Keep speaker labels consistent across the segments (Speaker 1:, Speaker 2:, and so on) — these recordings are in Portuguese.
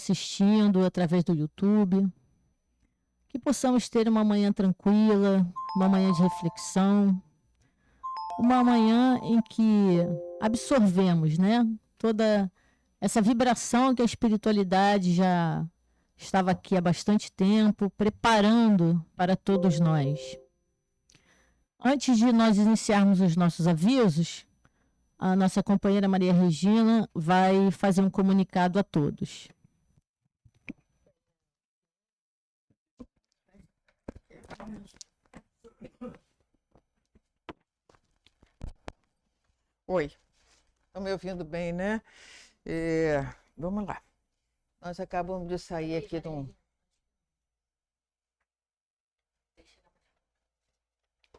Speaker 1: assistindo através do YouTube. Que possamos ter uma manhã tranquila, uma manhã de reflexão, uma manhã em que absorvemos, né, toda essa vibração que a espiritualidade já estava aqui há bastante tempo, preparando para todos nós. Antes de nós iniciarmos os nossos avisos, a nossa companheira Maria Regina vai fazer um comunicado a todos.
Speaker 2: Oi, estão me ouvindo bem, né? Vamos lá. Nós acabamos de sair aqui de um...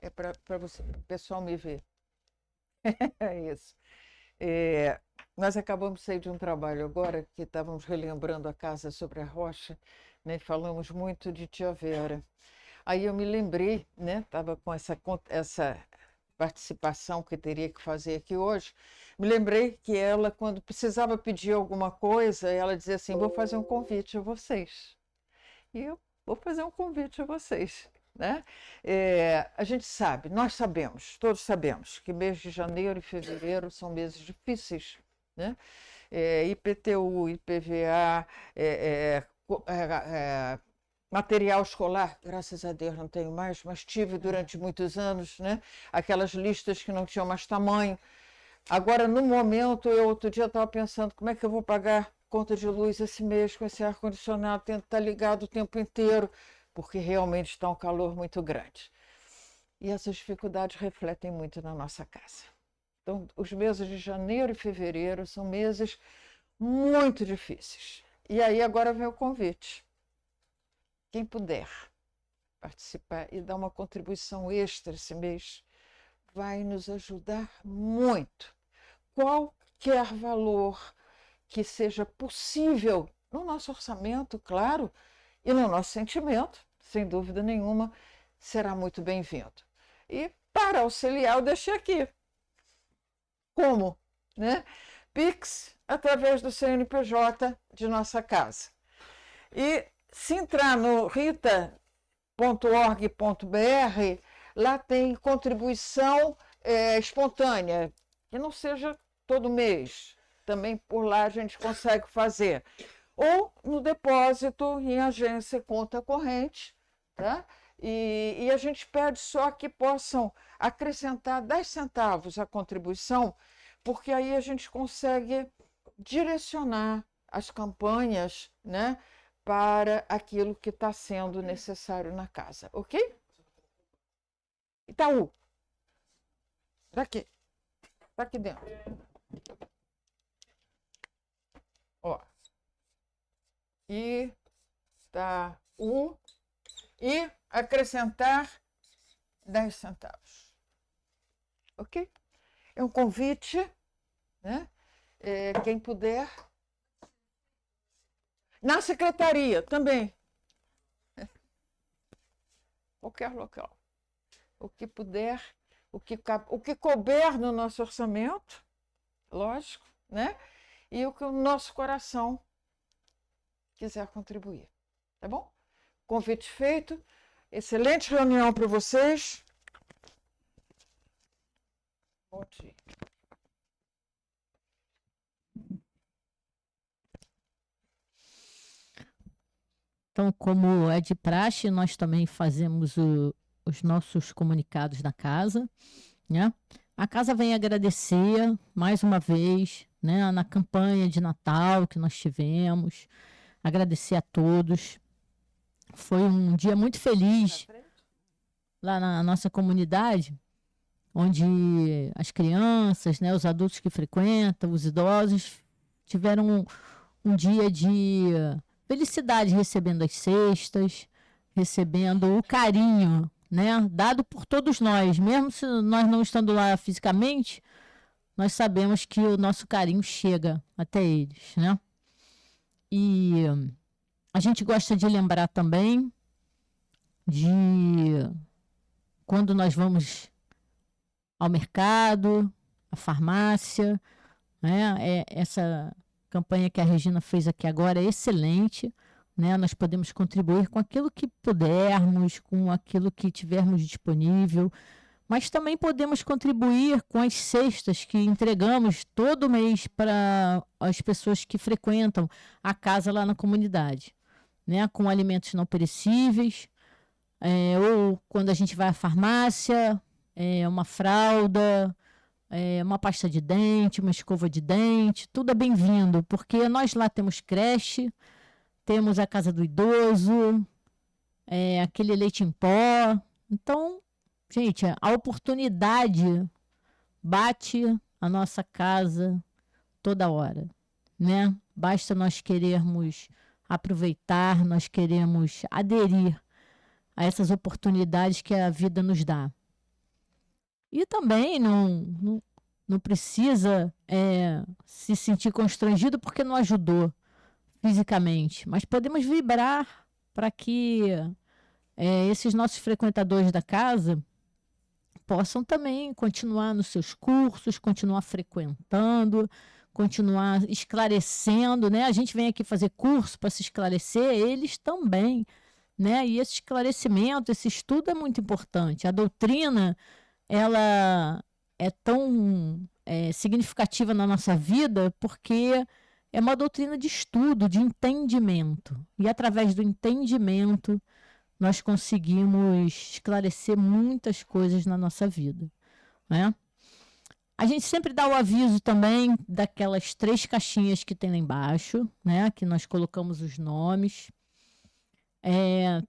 Speaker 2: É para você, o pessoal me ver. É isso. Nós acabamos de sair de um trabalho agora que estávamos relembrando a Casa sobre a Rocha, né? Falamos muito de tia Vera. Aí eu me lembrei, né? Estava com essa participação que teria que fazer aqui hoje. Me lembrei que ela, quando precisava pedir alguma coisa, ela dizia assim: vou fazer um convite a vocês. E eu vou fazer um convite a vocês, né? A gente sabe, nós sabemos, todos sabemos, que mês de janeiro e fevereiro são meses difíceis, né? IPTU, IPVA, material escolar, graças a Deus não tenho mais, mas tive durante muitos anos, né? Aquelas listas que não tinham mais tamanho. Agora, no momento, outro dia estava pensando como é que eu vou pagar conta de luz esse mês com esse ar-condicionado, tendo que estar ligado o tempo inteiro, porque realmente está um calor muito grande. E essas dificuldades refletem muito na nossa casa. Então, os meses de janeiro e fevereiro são meses muito difíceis. E aí agora vem o convite. Quem puder participar e dar uma contribuição extra esse mês vai nos ajudar muito. Qualquer valor que seja possível no nosso orçamento, claro, e no nosso sentimento, sem dúvida nenhuma, será muito bem-vindo. E para auxiliar, eu deixei aqui. Como? Né? Pix através do CNPJ de nossa casa. E se entrar no rita.org.br, lá tem contribuição espontânea, que não seja todo mês. Também por lá a gente consegue fazer. Ou no depósito em agência conta corrente, tá? E a gente pede só que possam acrescentar 10 centavos à contribuição, porque aí a gente consegue direcionar as campanhas, né, para aquilo que está sendo necessário na casa, ok? Itaú. Daqui. Tá aqui dentro. Ó. Itaú. E acrescentar 10 centavos. Ok? É um convite, né? Quem puder. Na secretaria também. Qualquer local. O que puder, o que couber no nosso orçamento, lógico, né? E o que o nosso coração quiser contribuir. Tá bom? Convite feito. Excelente reunião para vocês. Bom dia.
Speaker 1: Então, como é de praxe, nós também fazemos os nossos comunicados na casa, né? A casa vem agradecer mais uma vez, né, na campanha de Natal que nós tivemos, agradecer a todos. Foi um dia muito feliz lá na nossa comunidade, onde as crianças, né, os adultos que frequentam, os idosos, tiveram um dia de felicidade, recebendo as cestas, recebendo o carinho, né, dado por todos nós, mesmo se nós não estando lá fisicamente, nós sabemos que o nosso carinho chega até eles, né? E a gente gosta de lembrar também de quando nós vamos ao mercado, à farmácia, né? Essa campanha que a Regina fez aqui agora é excelente, né? Nós podemos contribuir com aquilo que pudermos, com aquilo que tivermos disponível, mas também podemos contribuir com as cestas que entregamos todo mês para as pessoas que frequentam a casa lá na comunidade, né? Com alimentos não perecíveis, ou quando a gente vai à farmácia, uma fralda, uma pasta de dente, uma escova de dente, tudo é bem-vindo, porque nós lá temos creche, temos a casa do idoso, aquele leite em pó. Então, gente, a oportunidade bate a nossa casa toda hora, né? Basta nós querermos aproveitar, nós queremos aderir a essas oportunidades que a vida nos dá. E também não precisa se sentir constrangido porque não ajudou fisicamente, mas podemos vibrar para que esses nossos frequentadores da casa possam também continuar nos seus cursos, continuar frequentando, continuar esclarecendo, né? A gente vem aqui fazer curso para se esclarecer, eles também, né? E esse esclarecimento, esse estudo é muito importante. A doutrina, ela é tão significativa na nossa vida porque é uma doutrina de estudo, de entendimento. E através do entendimento, nós conseguimos esclarecer muitas coisas na nossa vida, né? A gente sempre dá o aviso também daquelas 3 caixinhas que tem lá embaixo, né? Que nós colocamos os nomes.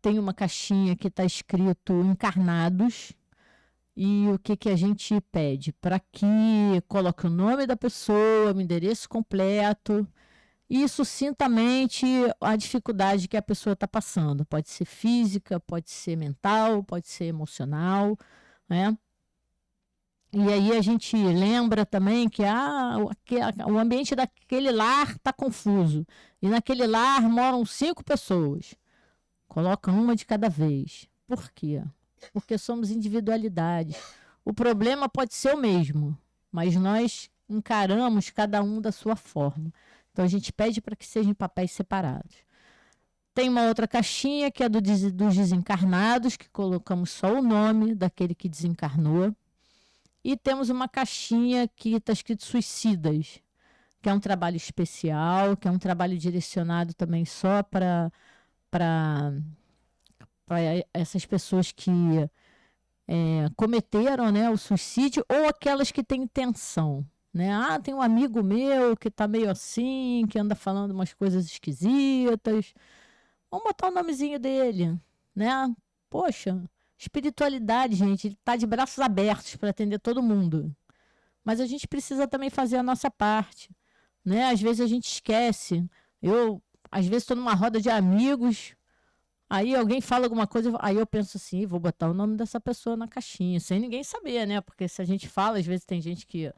Speaker 1: Tem uma caixinha que está escrito encarnados. E o que a gente pede? Para que coloque o nome da pessoa, o endereço completo e sucintamente a dificuldade que a pessoa está passando. Pode ser física, pode ser mental, pode ser emocional, né? E aí a gente lembra também que o ambiente daquele lar está confuso. E naquele lar moram 5 pessoas. Coloca uma de cada vez. Por quê? Porque somos individualidades. O problema pode ser o mesmo, mas nós encaramos cada um da sua forma. Então a gente pede para que sejam em papéis separados. Tem uma outra caixinha que é dos desencarnados, que colocamos só o nome daquele que desencarnou. E temos uma caixinha que está escrito suicidas, que é um trabalho especial, que é um trabalho direcionado também só para essas pessoas que cometeram, né, o suicídio, ou aquelas que têm intenção. Né? Tem um amigo meu que está meio assim, que anda falando umas coisas esquisitas. Vamos botar o nomezinho dele, né? Poxa, espiritualidade, gente, ele está de braços abertos para atender todo mundo. Mas a gente precisa também fazer a nossa parte, né? Às vezes a gente esquece. Às vezes, estou numa roda de amigos, aí alguém fala alguma coisa, aí eu penso assim, vou botar o nome dessa pessoa na caixinha, sem ninguém saber, né? Porque se a gente fala, às vezes tem gente que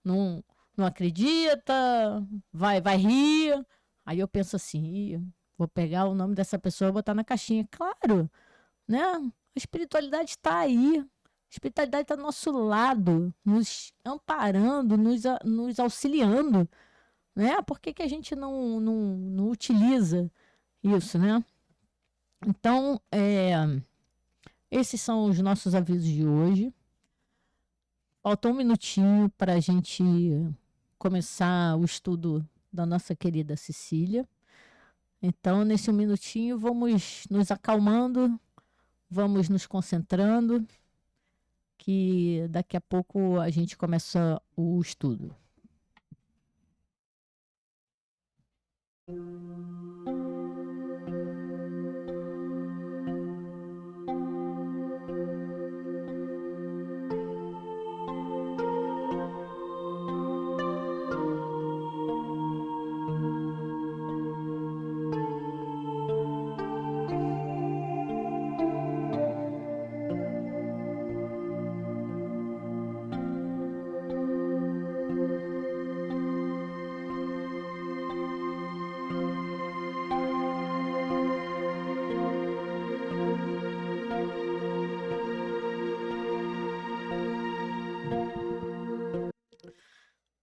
Speaker 1: não acredita, vai rir. Aí eu penso assim, vou pegar o nome dessa pessoa e botar na caixinha. Claro, né? A espiritualidade está aí. A espiritualidade está do nosso lado, nos amparando, nos auxiliando. Né? Por que a gente não utiliza isso, né? Então, esses são os nossos avisos de hoje. Faltou um minutinho para a gente começar o estudo da nossa querida Cecília. Então, nesse minutinho, vamos nos acalmando, vamos nos concentrando, que daqui a pouco a gente começa o estudo.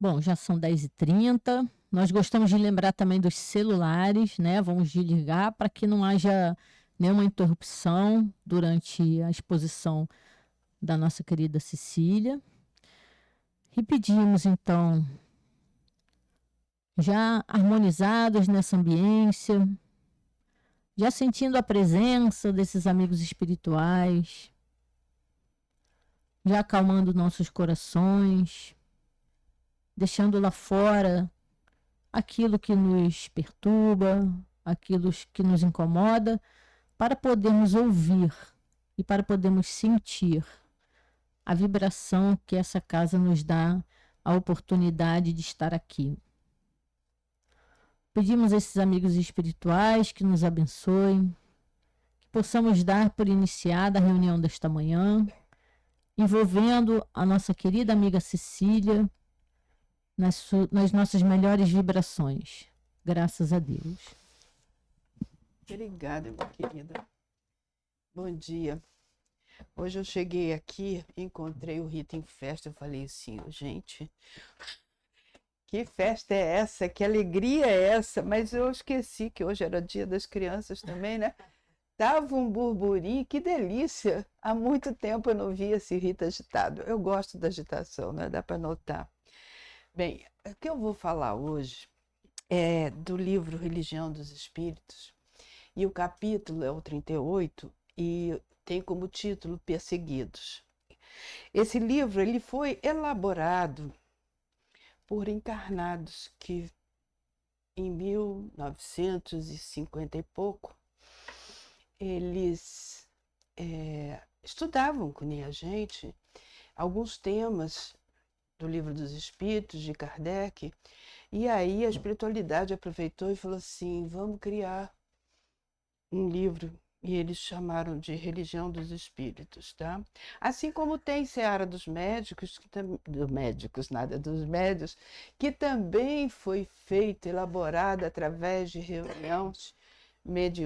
Speaker 1: Bom, já são 10h30, Nós gostamos de lembrar também dos celulares, né? Vamos desligar para que não haja nenhuma interrupção durante a exposição da nossa querida Cecília. E pedimos, então, já harmonizados nessa ambiência, já sentindo a presença desses amigos espirituais, já acalmando nossos corações, deixando lá fora aquilo que nos perturba, aquilo que nos incomoda, para podermos ouvir e para podermos sentir a vibração que essa casa nos dá a oportunidade de estar aqui. Pedimos a esses amigos espirituais que nos abençoem, que possamos dar por iniciada a reunião desta manhã, envolvendo a nossa querida amiga Cecília nas nossas melhores vibrações. Graças a Deus.
Speaker 3: Obrigada, minha querida. Bom dia. Hoje eu cheguei aqui, encontrei o Rita em festa, eu falei assim, gente, que festa é essa? Que alegria é essa? Mas eu esqueci que hoje era dia das crianças também, né? Tava um burburinho, que delícia! Há muito tempo eu não via esse Rita agitado. Eu gosto da agitação, né? Dá para notar. Bem, o que eu vou falar hoje é do livro Religião dos Espíritos, e o capítulo é o 38 e tem como título Perseguidos. Esse livro ele foi elaborado por encarnados que em 1950 e pouco eles estudavam com a gente alguns temas do Livro dos Espíritos de Kardec, e aí a espiritualidade aproveitou e falou assim, vamos criar um livro, e eles chamaram de Religião dos Espíritos, tá? Assim como tem Seara dos Médicos, dos Médios, que também foi feito, elaborado através de reuniões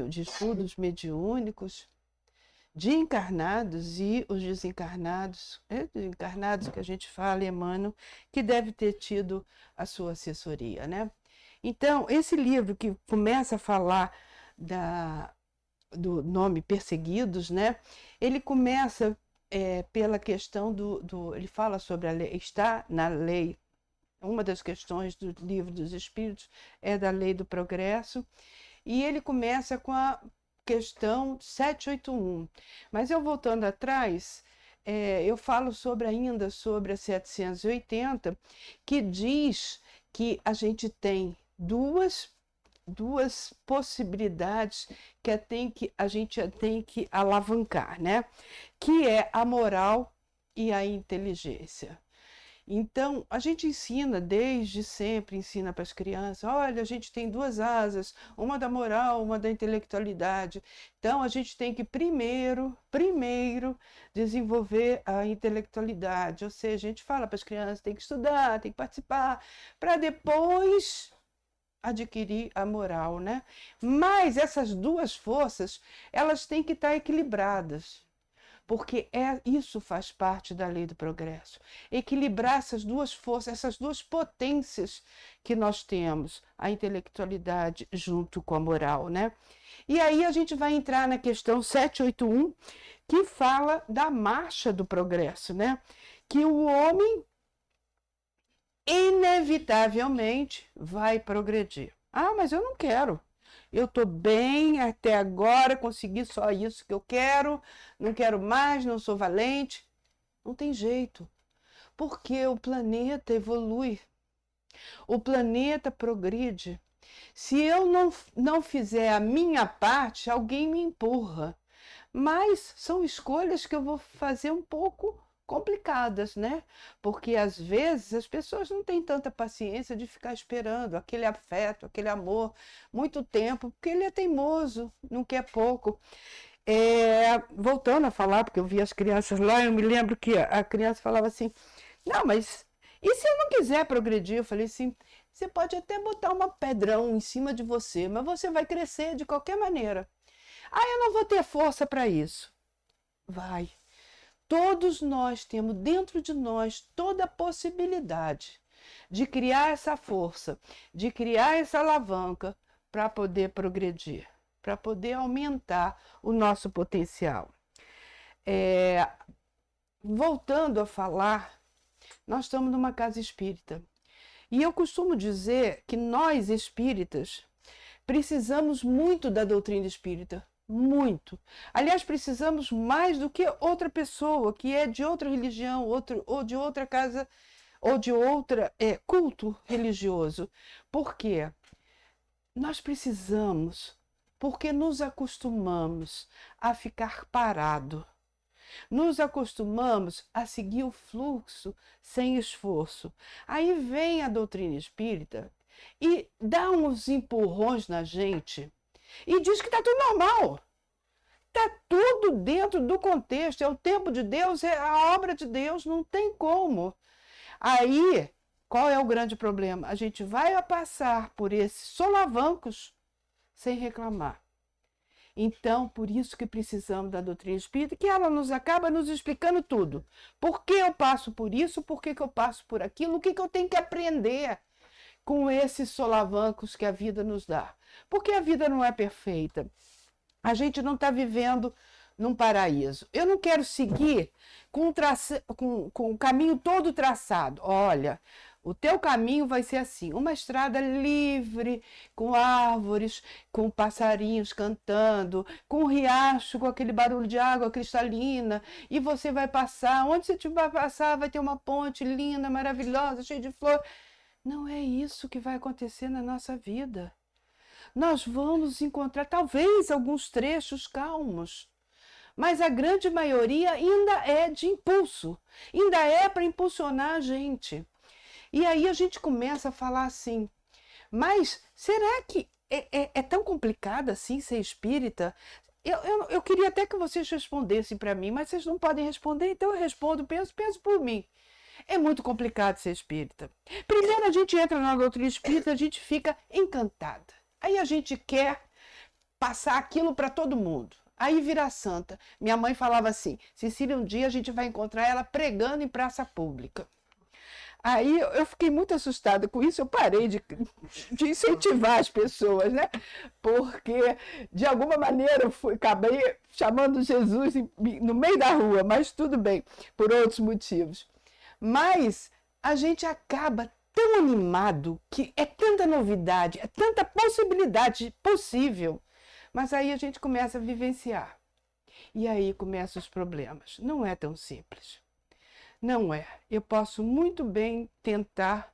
Speaker 3: de estudos mediúnicos, de encarnados e os desencarnados, encarnados que a gente fala, Emmanuel, que deve ter tido a sua assessoria, né? Então, esse livro que começa a falar do nome Perseguidos, né? Ele começa pela questão ele fala sobre a lei, está na lei. Uma das questões do Livro dos Espíritos é da lei do progresso, e ele começa com a questão 781. Mas eu voltando atrás, eu falo ainda sobre a 780, que diz que a gente tem duas possibilidades que a gente tem que alavancar, né? Que é a moral e a inteligência. Então, a gente ensina, desde sempre, ensina para as crianças, olha, a gente tem duas asas, uma da moral, uma da intelectualidade. Então, a gente tem que primeiro desenvolver a intelectualidade. Ou seja, a gente fala para as crianças, tem que estudar, tem que participar, para depois adquirir a moral, né? Mas essas duas forças, elas têm que estar equilibradas, porque isso faz parte da lei do progresso. Equilibrar essas duas forças, essas duas potências que nós temos, a intelectualidade junto com a moral, né? E aí a gente vai entrar na questão 781, que fala da marcha do progresso, né? Que o homem inevitavelmente vai progredir. Ah, mas eu não quero. Eu estou bem até agora, consegui só isso que eu quero, não quero mais, não sou valente. Não tem jeito, porque o planeta evolui, o planeta progride. Se eu não fizer a minha parte, alguém me empurra. Mas são escolhas que eu vou fazer um pouco complicadas, né? Porque às vezes as pessoas não têm tanta paciência de ficar esperando aquele afeto, aquele amor, muito tempo, porque ele é teimoso, não quer pouco. Voltando a falar, porque eu vi as crianças lá, eu me lembro que a criança falava assim, não, mas e se eu não quiser progredir? Eu falei assim, você pode até botar uma pedrão em cima de você, mas você vai crescer de qualquer maneira. Ah, eu não vou ter força para isso. Vai. Todos nós temos dentro de nós toda a possibilidade de criar essa força, de criar essa alavanca para poder progredir, para poder aumentar o nosso potencial. Voltando a falar, nós estamos numa casa espírita. E eu costumo dizer que nós, espíritas, precisamos muito da doutrina espírita. Muito. Aliás, precisamos mais do que outra pessoa que é de outra religião, ou de outra casa, ou de outra culto religioso. Por quê? Nós precisamos, porque nos acostumamos a ficar parado. Nos acostumamos a seguir o fluxo sem esforço. Aí vem a doutrina espírita e dá uns empurrões na gente e diz que está tudo normal. Está tudo dentro do contexto. É o tempo de Deus, é a obra de Deus, não tem como. Aí, qual é o grande problema? A gente vai passar por esses solavancos sem reclamar. Então, por isso que precisamos da doutrina espírita, que ela nos acaba nos explicando tudo. Por que eu passo por isso? Por que eu passo por aquilo? O que eu tenho que aprender com esses solavancos que a vida nos dá? Porque a vida não é perfeita. A gente não está vivendo num paraíso. Eu não quero seguir com o caminho todo traçado. Olha, o teu caminho vai ser assim, uma estrada livre, com árvores, com passarinhos cantando, com um riacho, com aquele barulho de água cristalina, e você vai passar, onde você vai passar vai ter uma ponte linda, maravilhosa, cheia de flor. Não é isso que vai acontecer na nossa vida. Nós vamos encontrar talvez alguns trechos calmos, mas a grande maioria ainda é de impulso, ainda é para impulsionar a gente. E aí a gente começa a falar assim, mas será que é tão complicado assim ser espírita? Eu queria até que vocês respondessem para mim, mas vocês não podem responder, então eu respondo, penso por mim. É muito complicado ser espírita. Primeiro a gente entra na doutrina espírita, a gente fica encantada. Aí a gente quer passar aquilo para todo mundo. Aí vira santa. Minha mãe falava assim, Cecília, um dia a gente vai encontrar ela pregando em praça pública. Aí eu fiquei muito assustada com isso, eu parei de incentivar as pessoas, né? Porque, de alguma maneira, eu acabei chamando Jesus no meio da rua, mas tudo bem, por outros motivos. Mas a gente acaba tão animado, que é tanta novidade, é tanta possibilidade possível, mas aí a gente começa a vivenciar. E aí começam os problemas. Não é tão simples. Não é. Eu posso muito bem tentar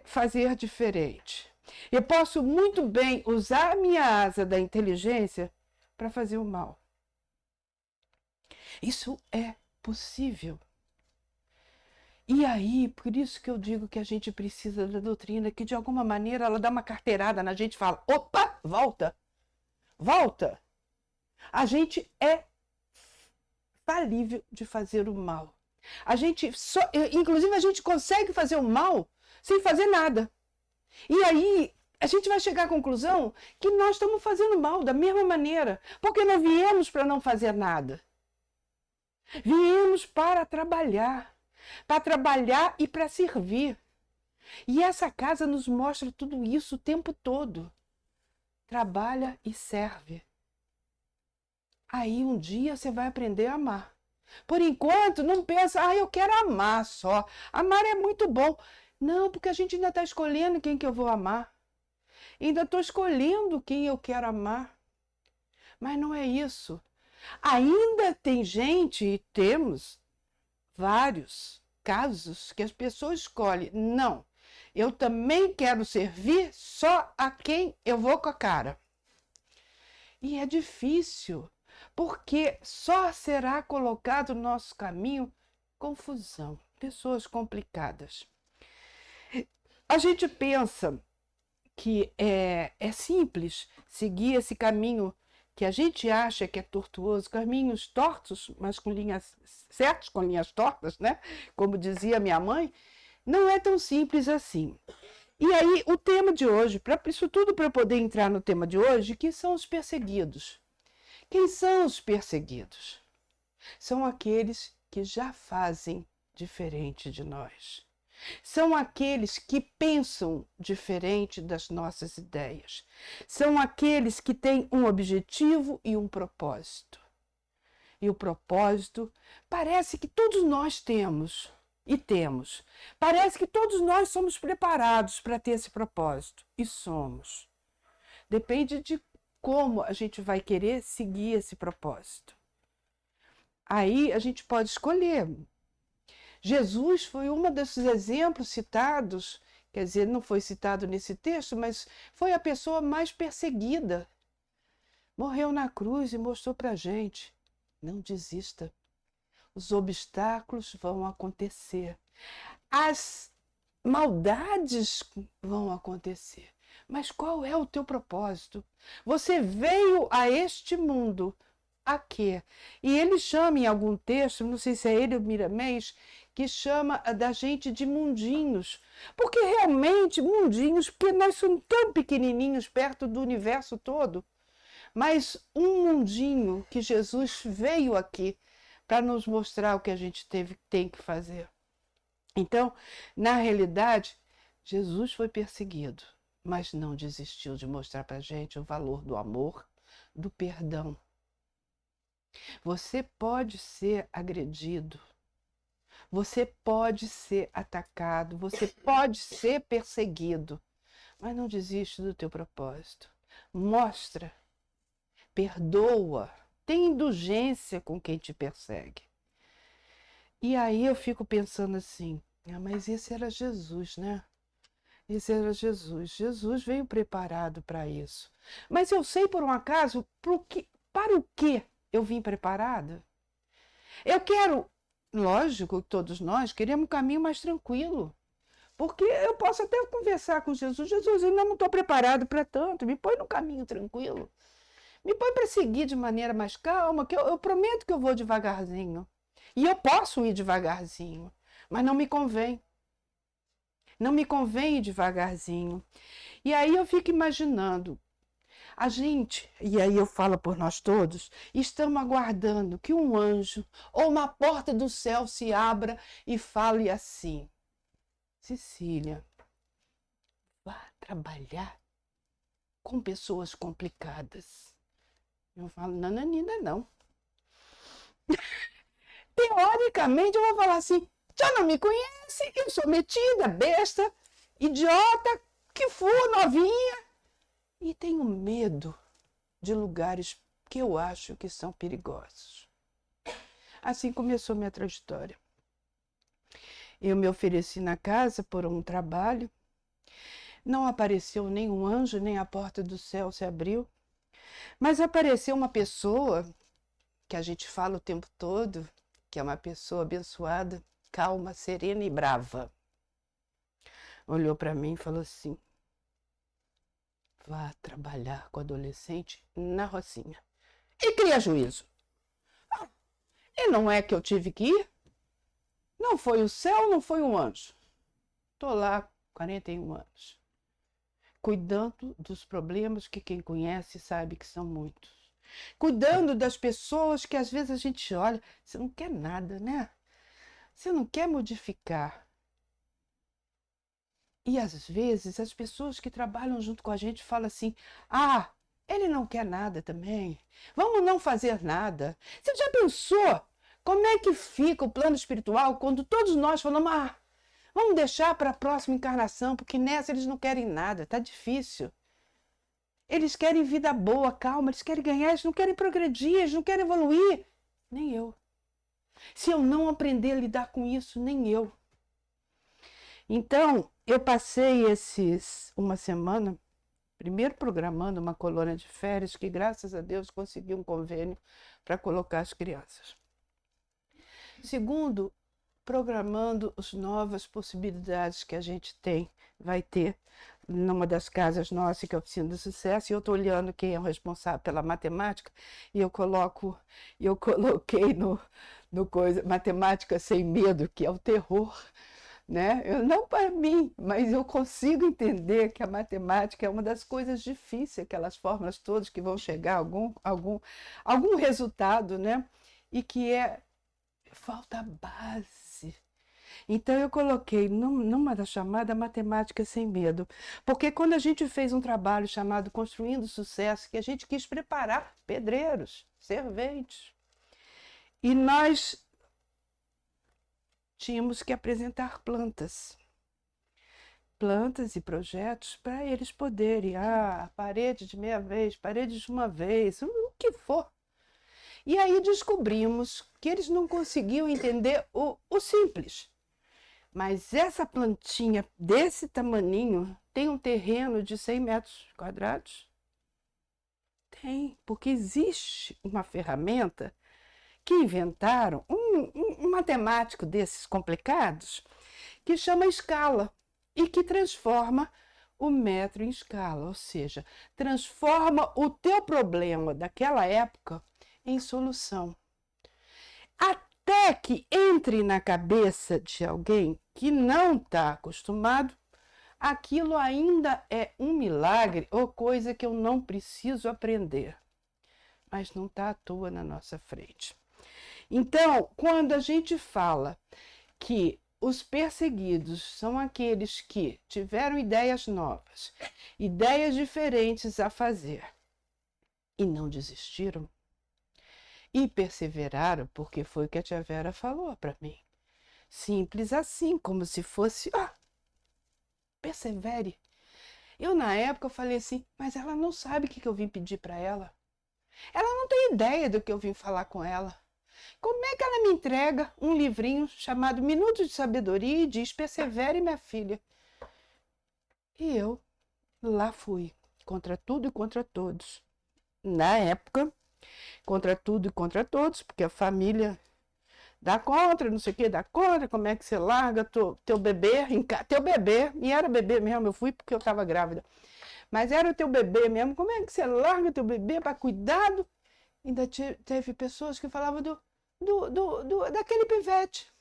Speaker 3: fazer diferente. Eu posso muito bem usar a minha asa da inteligência para fazer o mal. Isso é possível. E aí, por isso que eu digo que a gente precisa da doutrina, que de alguma maneira ela dá uma carteirada na gente e fala, opa, volta, volta. A gente é falível de fazer o mal. Inclusive a gente consegue fazer o mal sem fazer nada. E aí a gente vai chegar à conclusão que nós estamos fazendo mal da mesma maneira, porque não viemos para não fazer nada. Viemos para trabalhar e para servir. E essa casa nos mostra tudo isso o tempo todo. Trabalha e serve. Aí um dia você vai aprender a amar. Por enquanto, não pensa, eu quero amar só. Amar é muito bom. Não, porque a gente ainda está escolhendo quem que eu vou amar. Ainda estou escolhendo quem eu quero amar. Mas não é isso. Ainda tem gente, e temos vários casos, que as pessoas escolhem. Não, eu também quero servir só a quem eu vou com a cara. E é difícil. Porque só será colocado no nosso caminho confusão, pessoas complicadas. A gente pensa que é simples seguir esse caminho que a gente acha que é tortuoso, caminhos tortos, mas com linhas certas, com linhas tortas, né? Como dizia minha mãe, não é tão simples assim. E aí, o tema de hoje, isso tudo para eu poder entrar no tema de hoje, que são os perseguidos. Quem são os perseguidos? São aqueles que já fazem diferente de nós. São aqueles que pensam diferente das nossas ideias. São aqueles que têm um objetivo e um propósito. E o propósito parece que todos nós temos. E temos. Parece que todos nós somos preparados para ter esse propósito. E somos. Depende de como a gente vai querer seguir esse propósito. Aí a gente pode escolher. Jesus foi um desses exemplos citados, quer dizer, não foi citado nesse texto, mas foi a pessoa mais perseguida. Morreu na cruz e mostrou para a gente: não desista. Os obstáculos vão acontecer. As maldades vão acontecer. Mas qual é o teu propósito? Você veio a este mundo a quê? E ele chama em algum texto, não sei se é ele ou Miramês, que chama da gente de mundinhos. Porque realmente, mundinhos, porque nós somos tão pequenininhos perto do universo todo. Mas um mundinho que Jesus veio aqui para nos mostrar o que a gente tem que fazer. Então, na realidade, Jesus foi perseguido, mas não desistiu de mostrar para a gente o valor do amor, do perdão. Você pode ser agredido, você pode ser atacado, você pode ser perseguido, mas não desiste do teu propósito. Mostra, perdoa, tem indulgência com quem te persegue. E aí eu fico pensando assim, mas esse era Jesus, né? Esse era Jesus. Jesus veio preparado para isso. Mas eu sei por um acaso para o que eu vim preparada? Eu quero, lógico que todos nós queremos um caminho mais tranquilo. Porque eu posso até conversar com Jesus. Jesus, eu ainda não estou preparado para tanto. Me põe no caminho tranquilo. Me põe para seguir de maneira mais calma, que eu prometo que eu vou devagarzinho. E eu posso ir devagarzinho, mas não me convém. Não me convém ir devagarzinho. E aí eu fico imaginando, a gente, e aí eu falo por nós todos, estamos aguardando que um anjo ou uma porta do céu se abra e fale assim: Cecília, vá trabalhar com pessoas complicadas. Eu falo, nananina, não. Teoricamente, eu vou falar assim: já não me conhece, eu sou metida, besta, idiota, que for, novinha. E tenho medo de lugares que eu acho que são perigosos. Assim começou minha trajetória. Eu me ofereci na casa por um trabalho. Não apareceu nenhum anjo, nem a porta do céu se abriu. Mas apareceu uma pessoa que a gente fala o tempo todo, que é uma pessoa abençoada, calma, serena e brava. Olhou para mim e falou assim: vá trabalhar com adolescente na Rocinha. E cria juízo. E não é que eu tive que ir? Não foi o céu, não foi um anjo. Estou lá 41 anos. Cuidando dos problemas que quem conhece sabe que são muitos. Cuidando das pessoas que às vezes a gente olha, você não quer nada, né? Você não quer modificar. E às vezes as pessoas que trabalham junto com a gente falam assim: ah, ele não quer nada também. Vamos não fazer nada. Você já pensou como é que fica o plano espiritual quando todos nós falamos: ah, vamos deixar para a próxima encarnação, porque nessa eles não querem nada, tá difícil. Eles querem vida boa, calma, eles querem ganhar, eles não querem progredir, eles não querem evoluir. Nem eu. Se eu não aprender a lidar com isso, nem eu. Então, eu passei uma semana, primeiro programando uma colônia de férias, que graças a Deus consegui um convênio para colocar as crianças. Segundo, programando as novas possibilidades que a gente vai ter numa das casas nossas, que é a Oficina do Sucesso, e eu estou olhando quem é o responsável pela matemática, e eu coloquei no coisa, matemática sem medo, que é o terror, né? Não para mim, mas eu consigo entender que a matemática é uma das coisas difíceis, aquelas fórmulas todas que vão chegar a algum resultado, né? E que falta base. Então eu coloquei numa da chamada Matemática Sem Medo, porque quando a gente fez um trabalho chamado Construindo Sucesso, que a gente quis preparar pedreiros, serventes, e nós tínhamos que apresentar plantas e projetos para eles poderem, parede de meia vez, parede de uma vez, o que for. E aí descobrimos que eles não conseguiam entender o simples. Mas essa plantinha desse tamaninho tem um terreno de 100 metros quadrados? Tem, porque existe uma ferramenta que inventaram, um matemático desses complicados, que chama escala e que transforma o metro em escala, ou seja, transforma o teu problema daquela época em solução. Até que entre na cabeça de alguém que não está acostumado, aquilo ainda é um milagre ou coisa que eu não preciso aprender. Mas não está à toa na nossa frente. Então, quando a gente fala que os perseguidos são aqueles que tiveram ideias novas, ideias diferentes a fazer e não desistiram e perseveraram, porque foi o que a tia Vera falou para mim. Simples assim, como se fosse, persevere. Eu na época falei assim, mas ela não sabe o que eu vim pedir para ela. Ela não tem ideia do que eu vim falar com ela. Como é que ela me entrega um livrinho chamado Minutos de Sabedoria e diz, persevere, minha filha? E eu lá fui, contra tudo e contra todos. Na época, contra tudo e contra todos, porque a família dá contra, não sei o que, dá contra, como é que você larga teu bebê, e era bebê mesmo, eu fui porque eu estava grávida, mas era o teu bebê mesmo, como é que você larga teu bebê para cuidado? Ainda teve pessoas que falavam daquele pivete.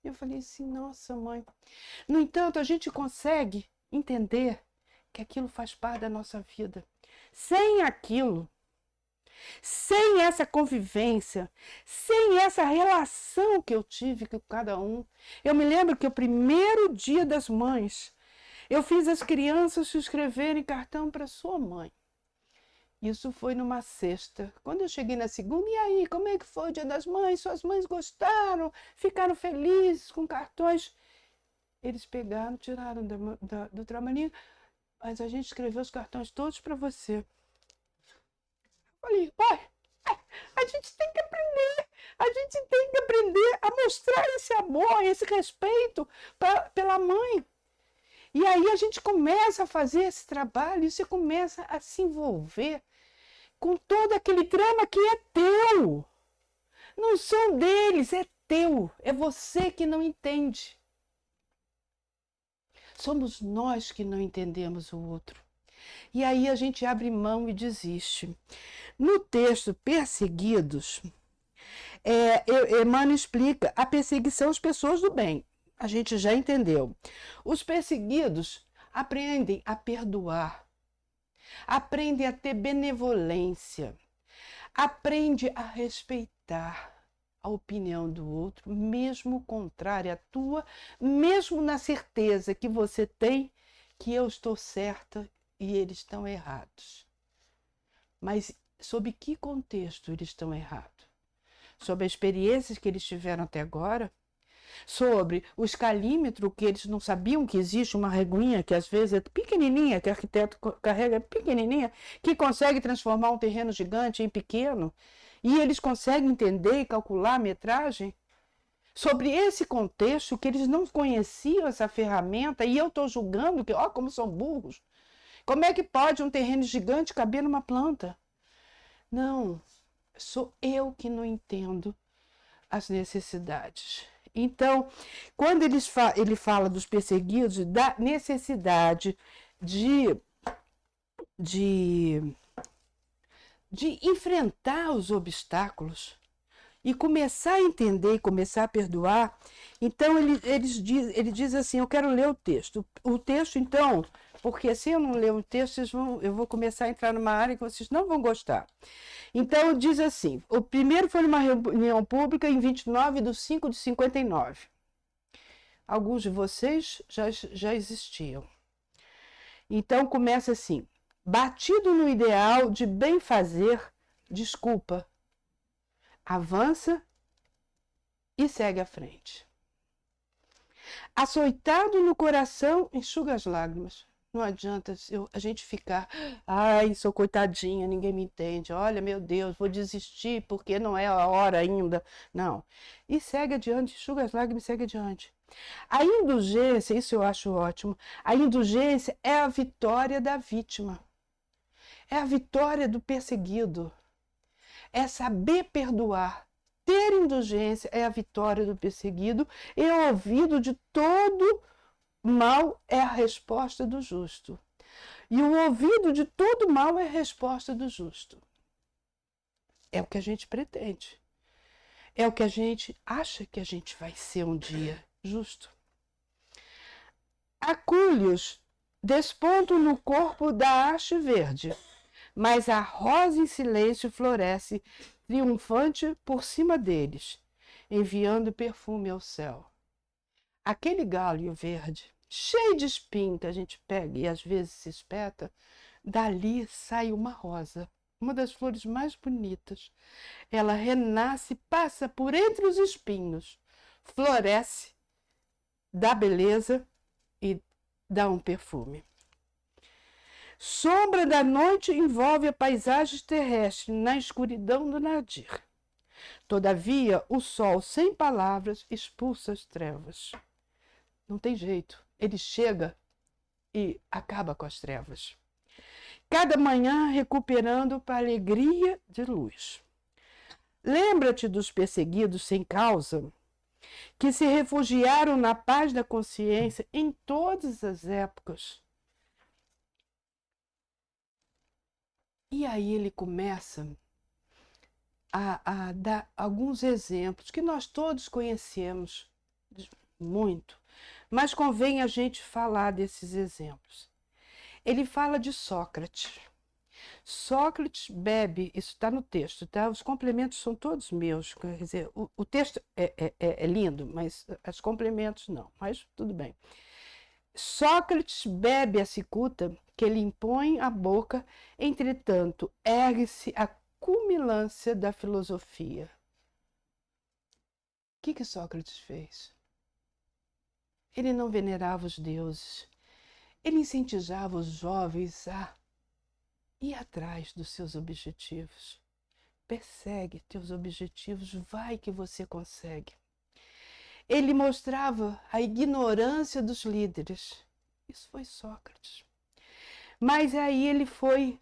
Speaker 3: Eu falei assim, nossa mãe. No entanto, a gente consegue entender que aquilo faz parte da nossa vida. Sem aquilo, sem essa convivência, sem essa relação que eu tive com cada um. Eu me lembro que o primeiro dia das mães, eu fiz as crianças se inscreverem cartão para sua mãe. Isso foi numa sexta. Quando eu cheguei na segunda, e aí, como é que foi o Dia das Mães? Suas mães gostaram? Ficaram felizes com cartões? Eles pegaram, tiraram do trabalhinho, mas a gente escreveu os cartões todos para você. Falei, a gente tem que aprender, a mostrar esse amor, esse respeito pela mãe. E aí a gente começa a fazer esse trabalho e você começa a se envolver com todo aquele drama que é teu. Não são deles, é teu, é você que não entende. Somos nós que não entendemos o outro. E aí a gente abre mão e desiste. No texto Perseguidos, Emmanuel explica a perseguição às pessoas do bem. A gente já entendeu. Os perseguidos aprendem a perdoar, aprendem a ter benevolência, aprendem a respeitar a opinião do outro, mesmo contrária à tua, mesmo na certeza que você tem que eu estou certa e eles estão errados. Mas sob que contexto eles estão errados? Sobre as experiências que eles tiveram até agora? Sobre o escalímetro, que eles não sabiam que existe uma reguinha que às vezes é pequenininha, que o arquiteto carrega pequenininha, que consegue transformar um terreno gigante em pequeno, e eles conseguem entender e calcular a metragem? Sobre esse contexto, que eles não conheciam essa ferramenta, e eu estou julgando que, como são burros. Como é que pode um terreno gigante caber numa planta? Não, sou eu que não entendo as necessidades. Então, quando ele fala dos perseguidos, da necessidade de enfrentar os obstáculos e começar a entender e começar a perdoar, então ele diz assim, eu quero ler o texto. O texto, então, porque se eu não ler o texto, eu vou começar a entrar numa área que vocês não vão gostar. Então, diz assim, o primeiro foi numa reunião pública em 29/5/59. alguns de vocês já existiam. Então começa assim: batido no ideal de bem fazer, desculpa, avança e segue à frente. Açoitado no coração, enxuga as lágrimas. Não adianta a gente ficar, ai, sou coitadinha, ninguém me entende. Olha, meu Deus, vou desistir porque não é a hora ainda. Não. E segue adiante, enxuga as lágrimas e segue adiante. A indulgência, isso eu acho ótimo, a indulgência é a vitória da vítima. É a vitória do perseguido. É saber perdoar. Ter indulgência é a vitória do perseguido e o ouvido de todo mal é a resposta do justo. E o ouvido de todo mal é a resposta do justo. É o que a gente pretende. É o que a gente acha que a gente vai ser um dia, justo. Acúlios despontam no corpo da haste verde, mas a rosa em silêncio floresce, triunfante por cima deles, enviando perfume ao céu. Aquele galho verde, cheio de espinho que a gente pega e às vezes se espeta, dali sai uma rosa, uma das flores mais bonitas. Ela renasce, passa por entre os espinhos, floresce, dá beleza e dá um perfume. Sombra da noite envolve a paisagem terrestre na escuridão do nadir. Todavia, o sol, sem palavras, expulsa as trevas. Não tem jeito. Ele chega e acaba com as trevas. Cada manhã recuperando para a alegria de luz. Lembra-te dos perseguidos sem causa, que se refugiaram na paz da consciência em todas as épocas. E aí ele começa a dar alguns exemplos que nós todos conhecemos muito, mas convém a gente falar desses exemplos. Ele fala de Sócrates. Sócrates bebe, isso está no texto, tá? Os complementos são todos meus, quer dizer, o texto é lindo, mas os complementos não, mas tudo bem. Sócrates bebe a cicuta que lhe impõe a boca, entretanto, ergue-se a culminância da filosofia. O que Sócrates fez? Ele não venerava os deuses, ele incentivava os jovens a ir atrás dos seus objetivos. Persegue teus objetivos, vai que você consegue. Ele mostrava a ignorância dos líderes. Isso foi Sócrates. Mas aí ele foi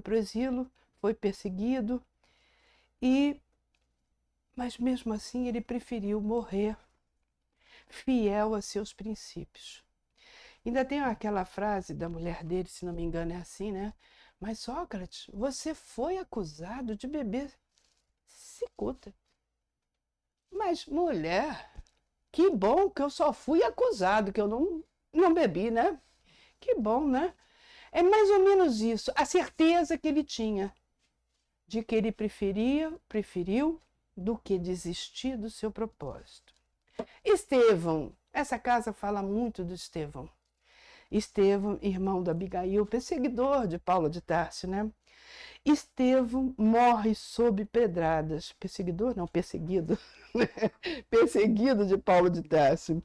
Speaker 3: para o exílio, foi perseguido, mas mesmo assim ele preferiu morrer fiel a seus princípios. Ainda tem aquela frase da mulher dele, se não me engano é assim, né? Mas Sócrates, você foi acusado de beber cicuta. Mas mulher, que bom que eu só fui acusado, que eu não bebi, né? Que bom, né? É mais ou menos isso, a certeza que ele tinha de que ele preferiu do que desistir do seu propósito. Estevão, essa casa fala muito do Estevão. Estevão, irmão do Abigail, perseguidor de Paulo de Tarso, né? Estevão morre sob pedradas. Perseguidor? Não, perseguido. Perseguido de Paulo de Tarso.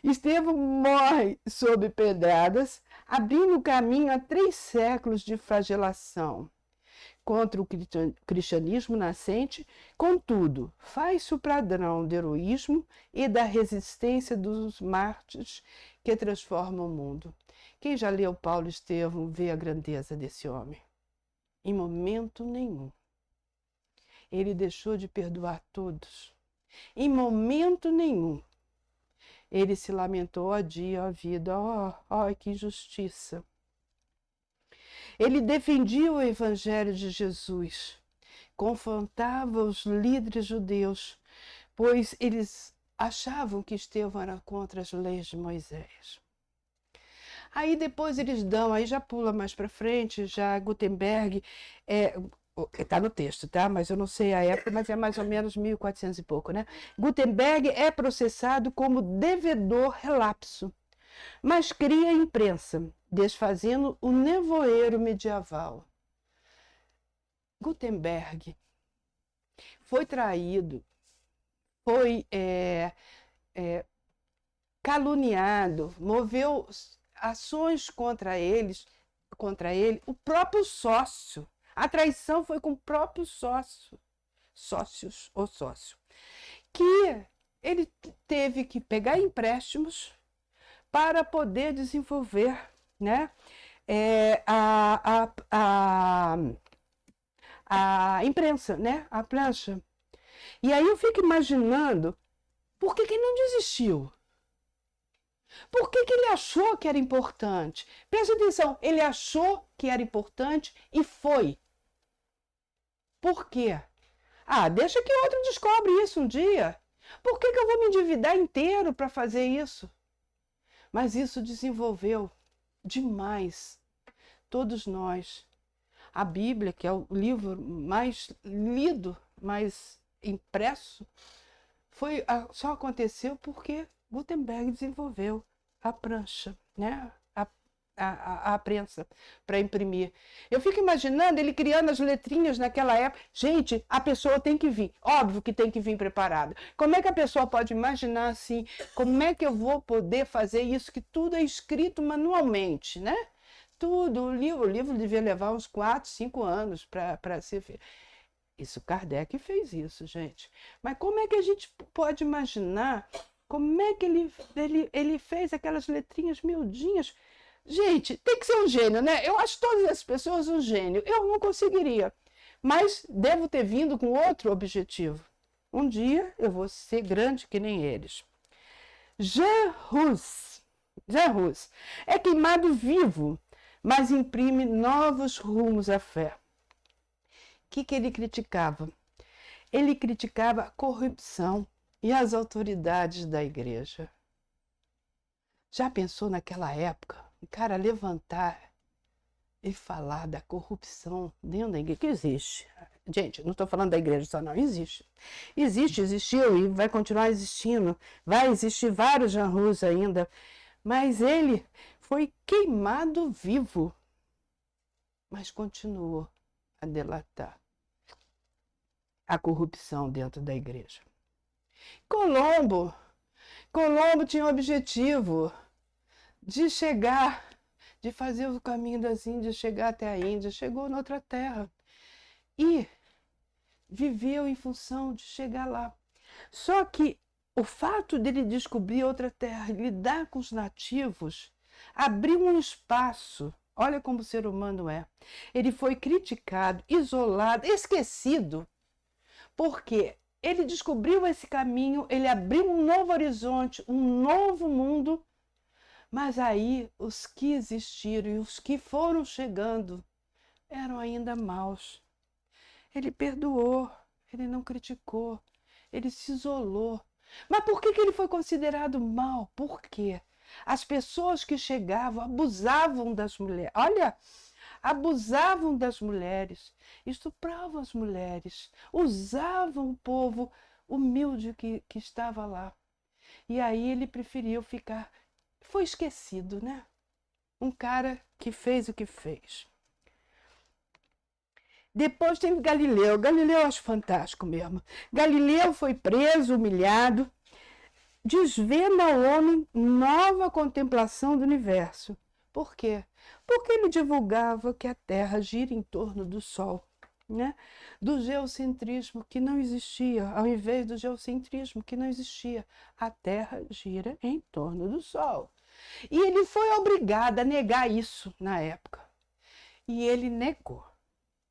Speaker 3: Estevão morre sob pedradas, abrindo caminho a 3 séculos de flagelação contra o cristianismo nascente. Contudo, faz-se o padrão do heroísmo e da resistência dos mártires que transformam o mundo. Quem já leu Paulo Estevão vê a grandeza desse homem. Em momento nenhum ele deixou de perdoar todos. Em momento nenhum ele se lamentou a dia, a vida. Que injustiça. Ele defendia o evangelho de Jesus, confrontava os líderes judeus, pois eles achavam que Estevão era contra as leis de Moisés. Aí depois eles dão, aí já pula mais para frente, já Gutenberg Está no texto, tá? Mas eu não sei a época, mas é mais ou menos 1400 e pouco, né? Gutenberg é processado como devedor relapso, mas cria a imprensa, desfazendo o nevoeiro medieval. Gutenberg foi traído, foi caluniado, moveu ações contra ele, o próprio sócio. A traição foi com o próprio sócio, que ele teve que pegar empréstimos para poder desenvolver, né, a imprensa, né, a prancha. E aí eu fico imaginando por que ele não desistiu. Por que ele achou que era importante? Presta atenção, ele achou que era importante e foi. Por quê? Ah, deixa que outro descobre isso um dia. Por que eu vou me endividar inteiro para fazer isso? Mas isso desenvolveu demais todos nós. A Bíblia, que é o livro mais lido, mais impresso, só aconteceu porque Gutenberg desenvolveu a prancha, né? A prensa para imprimir. Eu fico imaginando ele criando as letrinhas naquela época. Gente, a pessoa tem que vir. Óbvio que tem que vir preparada. Como é que a pessoa pode imaginar assim? Como é que eu vou poder fazer isso que tudo é escrito manualmente, né? Tudo, o livro devia levar uns 4, 5 anos para ser feito. Isso, Kardec fez isso, gente. Mas como é que a gente pode imaginar como é que ele fez aquelas letrinhas miudinhas? Gente, tem que ser um gênio, né? Eu acho todas as pessoas um gênio. Eu não conseguiria. Mas devo ter vindo com outro objetivo. Um dia eu vou ser grande que nem eles. Jean Hus é queimado vivo, mas imprime novos rumos à fé. O que ele criticava? Ele criticava a corrupção e as autoridades da igreja. Já pensou naquela época? O cara levantar e falar da corrupção dentro da igreja, que existe. Gente, não estou falando da igreja só, não, existe. Existiu e vai continuar existindo. Vai existir vários Jean Hus ainda. Mas ele foi queimado vivo, mas continuou a delatar a corrupção dentro da igreja. Colombo tinha o objetivo de chegar, de fazer o caminho das Índias, chegar até a Índia, chegou noutra terra e viveu em função de chegar lá. Só que o fato dele descobrir outra terra, lidar com os nativos, abriu um espaço. Olha como o ser humano é. Ele foi criticado, isolado, esquecido, porque ele descobriu esse caminho, ele abriu um novo horizonte, um novo mundo. Mas aí os que existiram e os que foram chegando eram ainda maus. Ele perdoou, ele não criticou, ele se isolou. Mas por que ele foi considerado mau? Por quê? As pessoas que chegavam abusavam das mulheres. Olha, abusavam das mulheres, estupravam as mulheres, usavam o povo humilde que estava lá. E aí ele preferiu ficar... Foi esquecido, né? Um cara que fez o que fez. Depois tem Galileu. Galileu eu acho fantástico mesmo. Galileu foi preso, humilhado, desvenda ao homem nova contemplação do universo. Por quê? Porque ele divulgava que a Terra gira em torno do Sol, né? Do geocentrismo que não existia, ao invés do geocentrismo que não existia. A Terra gira em torno do Sol. E ele foi obrigado a negar isso na época. E ele negou.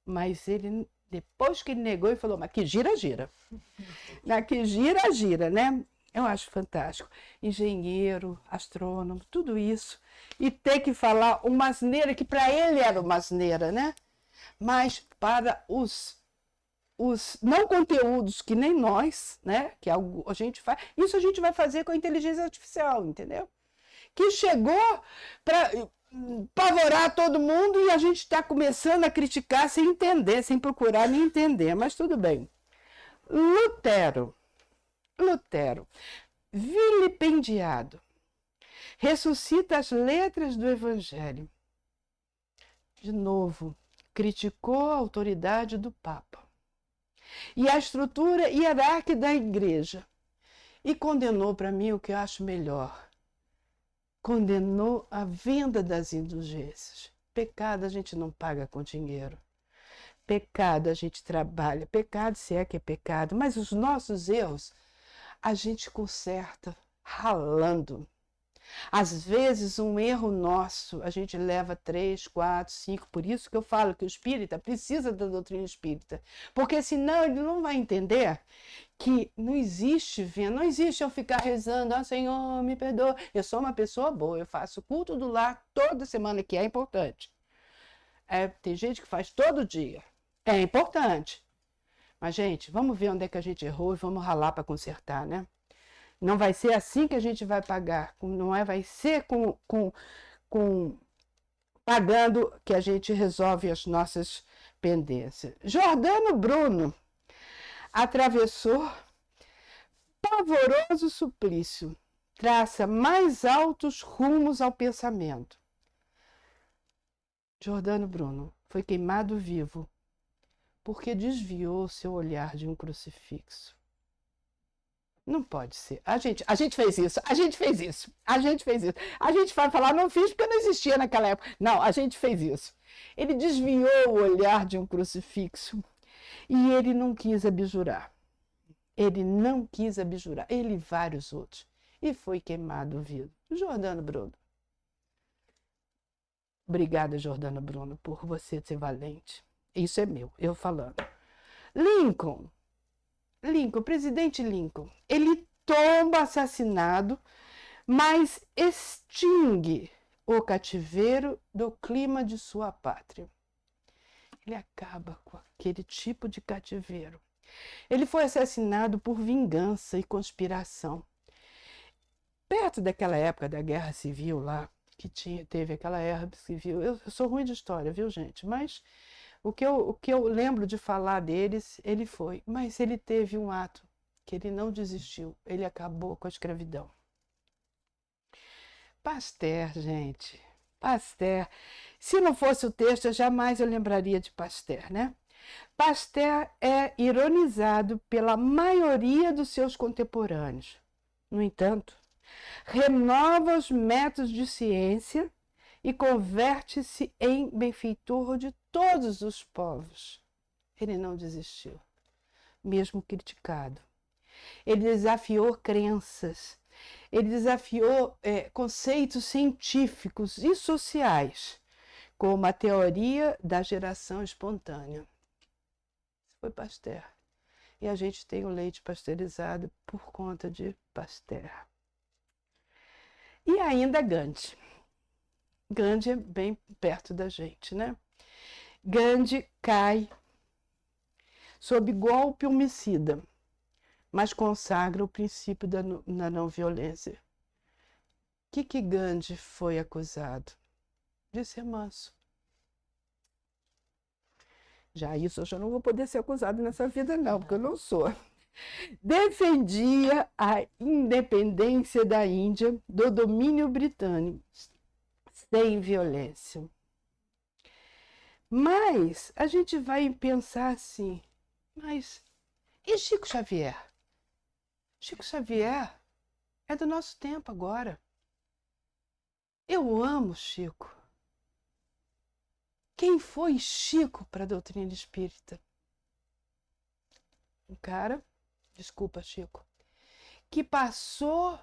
Speaker 3: Mas ele, depois que ele negou, ele falou, mas que gira, gira. Que gira, gira, né? Eu acho fantástico. Engenheiro, astrônomo, tudo isso. E ter que falar uma asneira, que para ele era uma asneira, né? Mas para os não conteúdos que nem nós, né? Que a gente faz, isso a gente vai fazer com a inteligência artificial, entendeu? Que chegou para... apavorar todo mundo e a gente está começando a criticar sem entender, sem procurar nem entender, mas tudo bem. Lutero, vilipendiado, ressuscita as letras do Evangelho. De novo, criticou a autoridade do Papa e a estrutura hierárquica da Igreja e condenou para mim o que eu acho melhor. Condenou a venda das indulgências. Pecado a gente não paga com dinheiro. Pecado a gente trabalha. Pecado se é que é pecado. Mas os nossos erros a gente conserta ralando. Às vezes um erro nosso a gente leva 3, 4, 5. Por isso que eu falo que o espírita precisa da doutrina espírita. Porque senão ele não vai entender que não existe venda, não existe eu ficar rezando, Senhor, me perdoa. Eu sou uma pessoa boa, eu faço culto do lar toda semana, que é importante. Tem gente que faz todo dia. É importante. Mas, gente, vamos ver onde é que a gente errou e vamos ralar para consertar, né? Não vai ser assim que a gente vai pagar. Não é, vai ser pagando que a gente resolve as nossas pendências. Giordano Bruno atravessou pavoroso suplício, traça mais altos rumos ao pensamento. Giordano Bruno foi queimado vivo porque desviou seu olhar de um crucifixo. Não pode ser. A gente fez isso. A gente vai falar, não fiz porque não existia naquela época. Não, a gente fez isso. Ele desviou o olhar de um crucifixo e ele não quis abjurar. Ele e vários outros. E foi queimado vivo. Giordano Bruno. Obrigada, Giordano Bruno, por você ser valente. Isso é meu, eu falando. Lincoln, presidente Lincoln, ele tomba assassinado, mas extingue o cativeiro do clima de sua pátria. Ele acaba com aquele tipo de cativeiro. Ele foi assassinado por vingança e conspiração. Perto daquela época da Guerra Civil lá, que teve aquela Guerra Civil, eu sou ruim de história, viu, gente? Mas o que eu lembro de falar deles, mas ele teve um ato que ele não desistiu, ele acabou com a escravidão. Pasteur, gente, Pasteur. Se não fosse o texto, jamais eu lembraria de Pasteur, né? Pasteur é ironizado pela maioria dos seus contemporâneos. No entanto, renova os métodos de ciência e converte-se em benfeitor de todos os povos. Ele não desistiu, mesmo criticado. Ele desafiou crenças, ele desafiou conceitos científicos e sociais, como a teoria da geração espontânea. Isso foi Pasteur. E a gente tem o leite pasteurizado por conta de Pasteur. E ainda Gandhi. Gandhi é bem perto da gente, né? Gandhi cai sob golpe homicida, mas consagra o princípio da não violência. O que Gandhi foi acusado? De ser manso. Já isso eu já não vou poder ser acusado nessa vida não, porque eu não sou. Defendia a independência da Índia do domínio britânico, sem violência. Mas a gente vai pensar assim, mas e Chico Xavier? Chico Xavier é do nosso tempo agora. Eu amo Chico. Quem foi Chico para a doutrina espírita? Um cara, desculpa Chico, que passou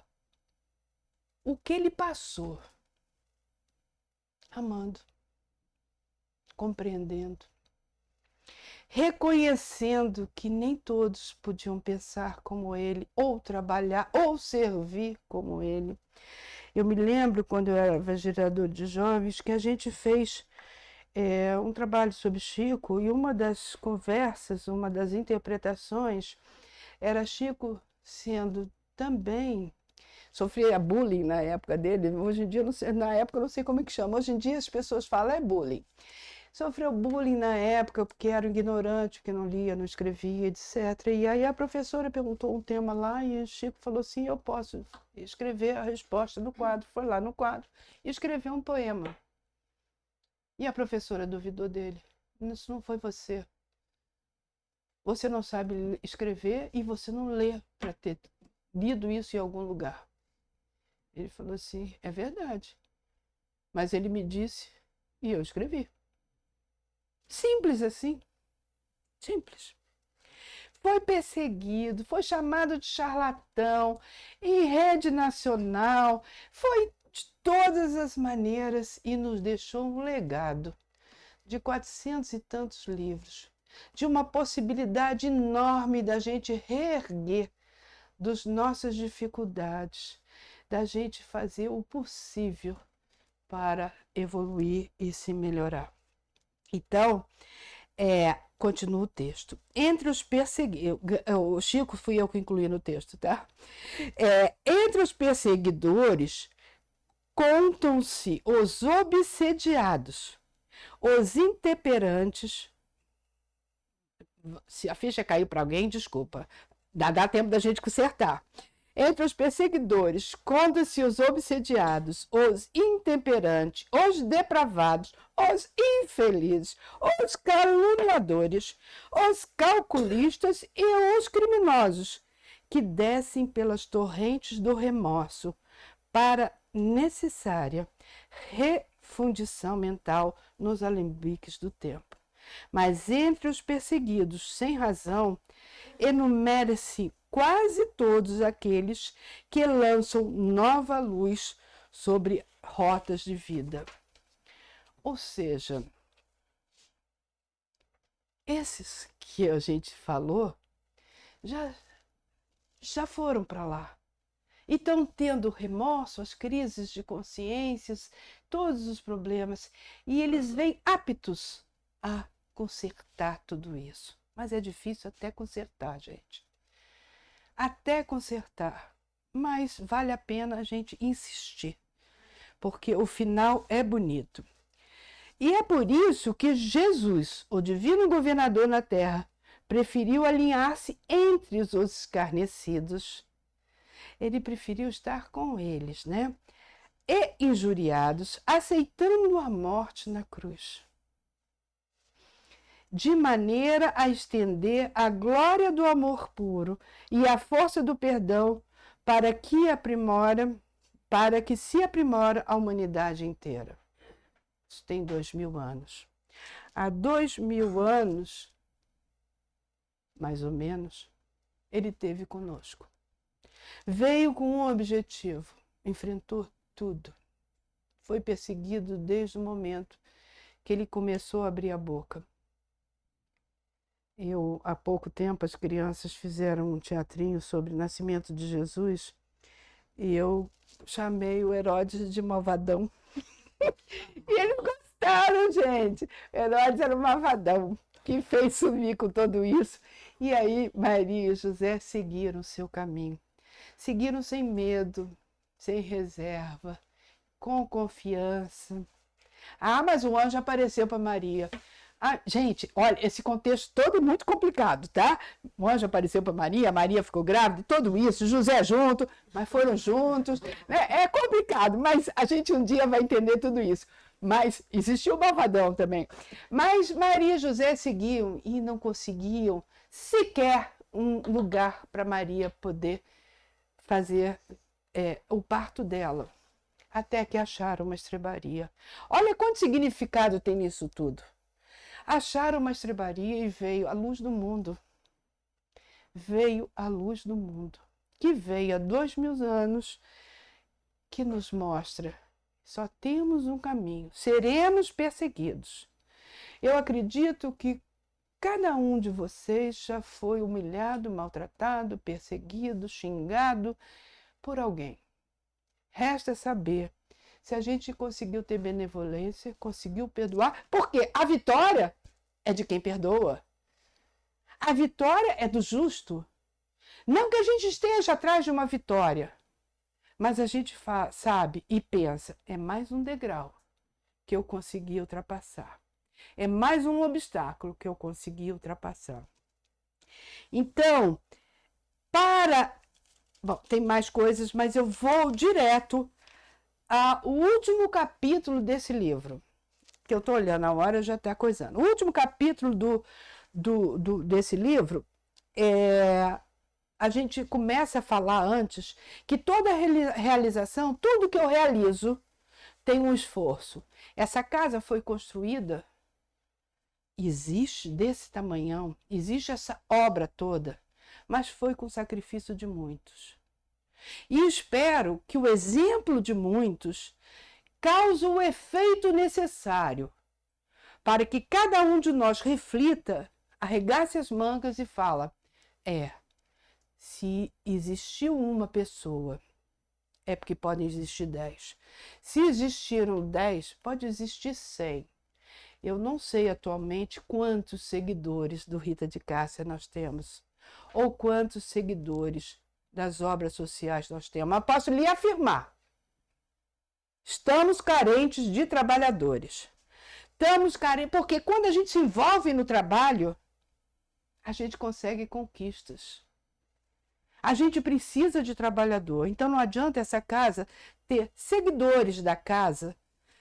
Speaker 3: o que ele passou, amando, compreendendo, reconhecendo que nem todos podiam pensar como ele, ou trabalhar, ou servir como ele. Eu me lembro, quando eu era vereador de jovens, que a gente fez um trabalho sobre Chico, e uma das conversas, uma das interpretações, era Chico sendo também sofria bullying na época dele. Hoje em dia, não sei, na época eu não sei como é que chama. Hoje em dia as pessoas falam é bullying. Sofreu bullying na época porque era ignorante, que não lia, não escrevia, etc. E aí a professora perguntou um tema lá e o Chico falou assim, eu posso escrever a resposta no quadro. Foi lá no quadro e escreveu um poema. E a professora duvidou dele. Isso não foi você. Você não sabe escrever e você não lê para ter lido isso em algum lugar. Ele falou assim, é verdade. Mas ele me disse e eu escrevi. Simples assim. Simples. Foi perseguido, foi chamado de charlatão, em rede nacional, foi de todas as maneiras e nos deixou um legado de 400 e tantos livros, de uma possibilidade enorme da gente reerguer das nossas dificuldades, da gente fazer o possível para evoluir e se melhorar. Então, continua o texto. Entre os perseguidos, o Chico fui eu que incluí no texto, tá? Entre os perseguidores, contam-se os obsediados, os intemperantes. Se a ficha caiu para alguém, desculpa. Dá tempo da gente consertar. Entre os perseguidores, contam-se os obsediados, os intemperantes, os depravados, os infelizes, os caluniadores, os calculistas e os criminosos, que descem pelas torrentes do remorso para necessária refundição mental nos alambiques do tempo. Mas entre os perseguidos sem razão, enumera-se quase todos aqueles que lançam nova luz sobre rotas de vida. Ou seja, esses que a gente falou já foram para lá. E estão tendo remorso, as crises de consciências, todos os problemas. E eles vêm aptos a consertar tudo isso. Mas é difícil até consertar, gente. Até consertar. Mas vale a pena a gente insistir. Porque o final é bonito. E é por isso que Jesus, o divino governador na terra, preferiu alinhar-se entre os escarnecidos. Ele preferiu estar com eles, né? E injuriados, aceitando a morte na cruz, de maneira a estender a glória do amor puro e a força do perdão para que se aprimora a humanidade inteira. Isso tem 2000 anos. Há 2000 anos, mais ou menos, ele esteve conosco. Veio com um objetivo, enfrentou tudo. Foi perseguido desde o momento que ele começou a abrir a boca. Há pouco tempo, as crianças fizeram um teatrinho sobre o nascimento de Jesus e eu chamei o Herodes de malvadão. E eles gostaram, gente. O Herodes era um malvadão que fez sumir com tudo isso. E aí, Maria e José seguiram o seu caminho. Seguiram sem medo, sem reserva, com confiança. Ah, mas o anjo apareceu para Maria. Ah, gente, olha, esse contexto todo é muito complicado, tá? O anjo apareceu para Maria, a Maria ficou grávida, tudo isso, José junto, mas foram juntos. É complicado, mas a gente um dia vai entender tudo isso. Mas existiu o malvadão também. Mas Maria e José seguiam e não conseguiam sequer um lugar para Maria poder fazer o parto dela, até que acharam uma estrebaria. Olha quanto significado tem nisso tudo. Acharam uma estrebaria e veio a luz do mundo. Veio a luz do mundo, que veio há 2000 anos, que nos mostra, só temos um caminho, seremos perseguidos. Eu acredito que cada um de vocês já foi humilhado, maltratado, perseguido, xingado por alguém. Resta saber se a gente conseguiu ter benevolência, conseguiu perdoar, porque a vitória é de quem perdoa. A vitória é do justo. Não que a gente esteja atrás de uma vitória, Mas a gente sabe e pensa, é mais um degrau que eu consegui ultrapassar. É mais um obstáculo que eu consegui ultrapassar. Então, bom, tem mais coisas, mas eu vou direto ao último capítulo desse livro. Que eu estou olhando a hora, já está coisando. O último capítulo desse livro, a gente começa a falar antes que toda realização, tudo que eu realizo, tem um esforço. Essa casa foi construída, existe desse tamanhão, existe essa obra toda, mas foi com sacrifício de muitos. E espero que o exemplo de muitos cause o efeito necessário para que cada um de nós reflita, arregace as mangas e fala, se existiu uma pessoa, é porque podem existir 10. Se existiram 10, pode existir 100. Eu não sei atualmente quantos seguidores do Rita de Cássia nós temos, ou quantos seguidores das obras sociais nós temos, mas posso lhe afirmar, estamos carentes de trabalhadores. Estamos carentes, porque quando a gente se envolve no trabalho, a gente consegue conquistas. A gente precisa de trabalhador, então não adianta essa casa ter seguidores da casa,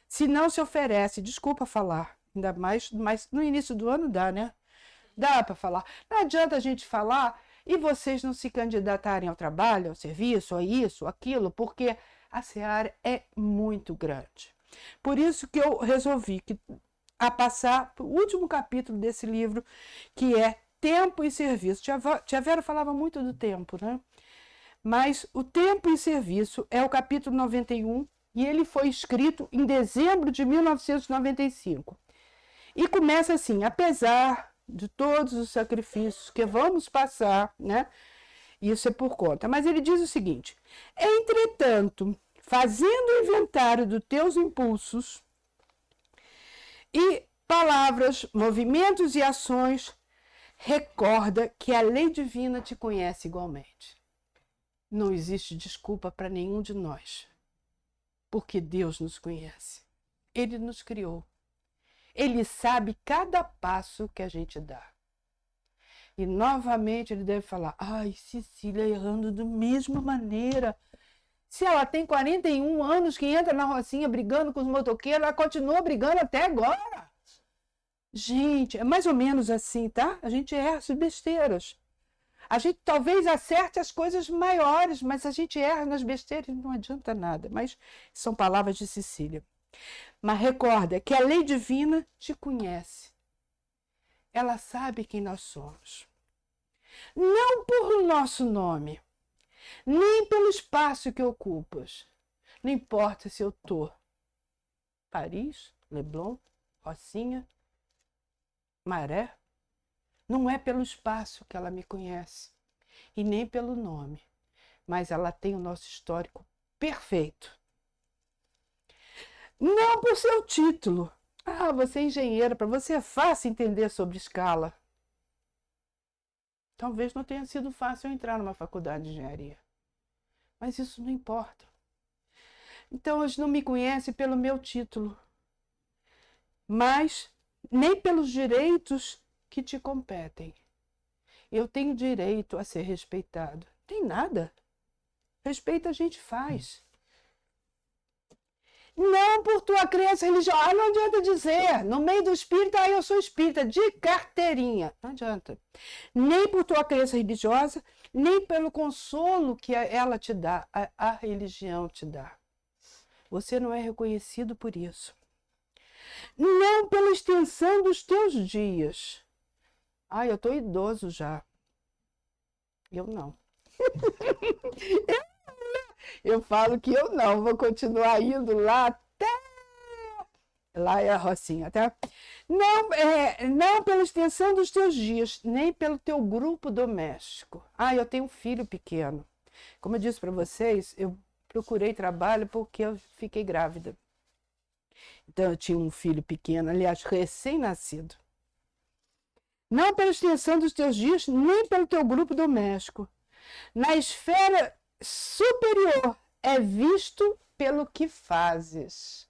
Speaker 3: se não se oferece, desculpa falar, ainda mais, mas no início do ano dá, né? Dá para falar. Não adianta a gente falar e vocês não se candidatarem ao trabalho, ao serviço, a isso, aquilo, porque a seara é muito grande. Por isso que eu resolvi passar para o último capítulo desse livro, que é Tempo e Serviço. Tia Vera falava muito do tempo, né? Mas o Tempo e Serviço é o capítulo 91 e ele foi escrito em dezembro de 1995. E começa assim, apesar de todos os sacrifícios que vamos passar, né? Isso é por conta. Mas ele diz o seguinte, entretanto, fazendo o inventário dos teus impulsos e palavras, movimentos e ações, recorda que a lei divina te conhece igualmente. Não existe desculpa para nenhum de nós, porque Deus nos conhece. Ele nos criou. Ele sabe cada passo que a gente dá. E novamente ele deve falar, ai, Cecília errando da mesma maneira. Se ela tem 41 anos que entra na Rocinha brigando com os motoqueiros, ela continua brigando até agora. Gente, é mais ou menos assim, tá? A gente erra as besteiras. A gente talvez acerte as coisas maiores, mas a gente erra nas besteiras e não adianta nada. Mas são palavras de Cecília. Mas recorda que a lei divina te conhece. Ela sabe quem nós somos. Não por nosso nome, nem pelo espaço que ocupas. Não importa se eu estou Paris, Leblon, Rocinha, Maré. Não é pelo espaço que ela me conhece e nem pelo nome, mas ela tem o nosso histórico perfeito. Não por seu título. Ah, você é engenheira, para você é fácil entender sobre escala. Talvez não tenha sido fácil eu entrar numa faculdade de engenharia, mas isso não importa. Então, eles não me conhecem pelo meu título, mas nem pelos direitos que te competem. Eu tenho direito a ser respeitado. Tem nada. Respeito a gente faz. Não por tua crença religiosa. Não adianta dizer, no meio do espírita, eu sou espírita, de carteirinha. Não adianta. Nem por tua crença religiosa, nem pelo consolo que ela te dá, a religião te dá. Você não é reconhecido por isso. Não pela extensão dos teus dias. Ai, eu estou idoso já. Eu não. Eu falo que eu não, vou continuar indo lá até... Lá é a Rocinha, tá? Não pela extensão dos teus dias, nem pelo teu grupo doméstico. Ah, eu tenho um filho pequeno. Como eu disse para vocês, eu procurei trabalho porque eu fiquei grávida. Então eu tinha um filho pequeno, aliás, recém-nascido. Não pela extensão dos teus dias, nem pelo teu grupo doméstico. Na esfera superior é visto pelo que fazes.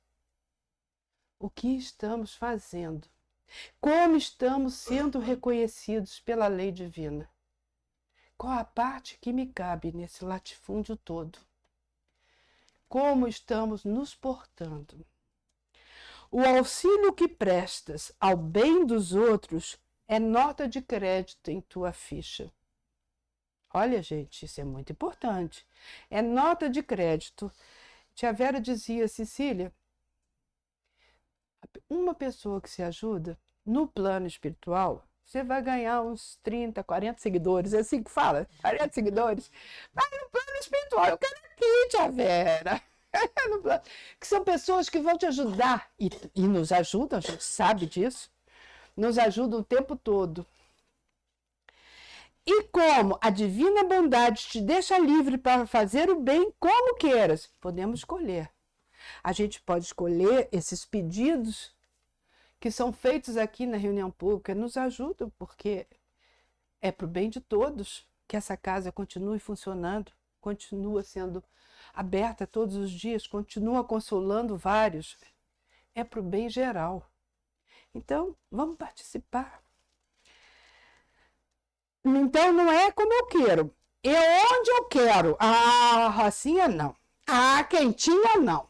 Speaker 3: O que estamos fazendo? Como estamos sendo reconhecidos pela lei divina? Qual a parte que me cabe nesse latifúndio todo? Como estamos nos portando? O auxílio que prestas ao bem dos outros é nota de crédito em tua ficha. Olha, gente, isso é muito importante. É nota de crédito. Tia Vera dizia, Cecília, uma pessoa que se ajuda no plano espiritual, você vai ganhar uns 30, 40 seguidores. É assim que fala? 40 seguidores. Mas no plano espiritual, eu quero aqui, Tia Vera. Que são pessoas que vão te ajudar. E nos ajudam, a gente sabe disso. Nos ajudam o tempo todo. E como a divina bondade te deixa livre para fazer o bem como queiras, podemos escolher. A gente pode escolher esses pedidos que são feitos aqui na reunião pública, nos ajudam, porque é para o bem de todos que essa casa continue funcionando, continua sendo aberta todos os dias, continua consolando vários. É para o bem geral. Então, vamos participar. Então, não é como eu quero. Onde eu quero. Ah, rocinha não. Ah, quentinha não.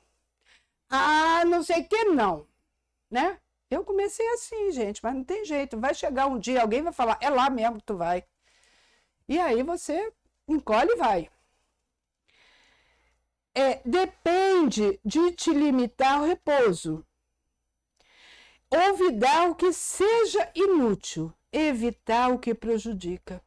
Speaker 3: Ah, não sei o que não. Né? Eu comecei assim, gente, mas não tem jeito. Vai chegar um dia, alguém vai falar, é lá mesmo que tu vai. E aí você encolhe e vai. Depende de te limitar ao repouso. Olvidar o que seja inútil, evitar o que prejudica,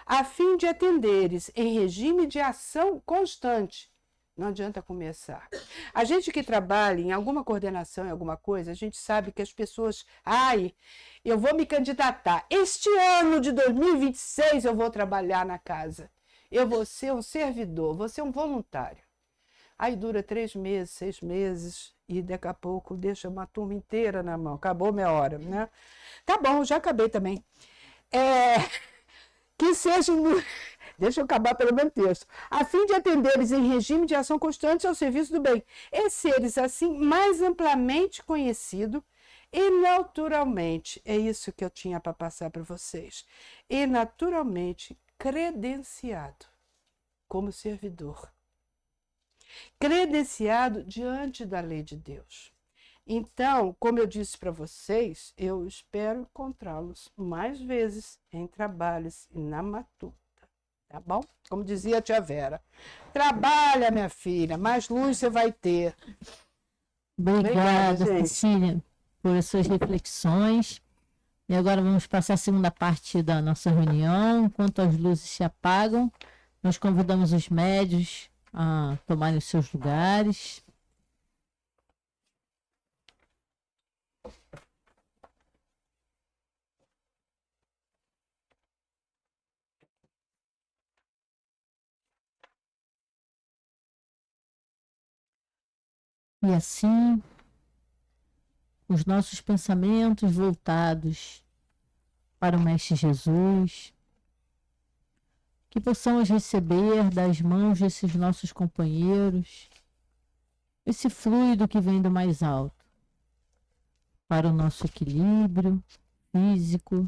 Speaker 3: a fim de atenderes em regime de ação constante. Não adianta começar. A gente que trabalha em alguma coordenação, em alguma coisa, a gente sabe que as pessoas... eu vou me candidatar. Este ano de 2026 eu vou trabalhar na casa. Eu vou ser um servidor, vou ser um voluntário. Aí dura 3 meses, 6 meses, e daqui a pouco deixa uma turma inteira na mão. Acabou minha hora, né? Tá bom, já acabei também. Que seja... Deixa eu acabar pelo meu texto. A fim de atenderes em regime de ação constante ao serviço do bem. E seres, assim, mais amplamente conhecido e naturalmente, é isso que eu tinha para passar para vocês, e naturalmente credenciado como servidor. Credenciado diante da lei de Deus. Então, como eu disse para vocês, eu espero encontrá-los mais vezes em trabalhos e na matuta, tá bom? Como dizia a tia Vera, trabalha, minha filha, mais luz você vai ter.
Speaker 1: Obrigada, Cecília, por as suas reflexões. E agora vamos passar a segunda parte da nossa reunião. Enquanto as luzes se apagam, nós convidamos os médios a tomarem os seus lugares. E assim, os nossos pensamentos voltados para o Mestre Jesus, que possamos receber das mãos desses nossos companheiros esse fluido que vem do mais alto, para o nosso equilíbrio físico,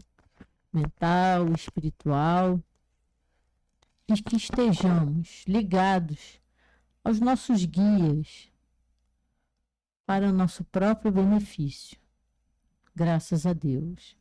Speaker 1: mental, espiritual, e que estejamos ligados aos nossos guias para o nosso próprio benefício. Graças a Deus.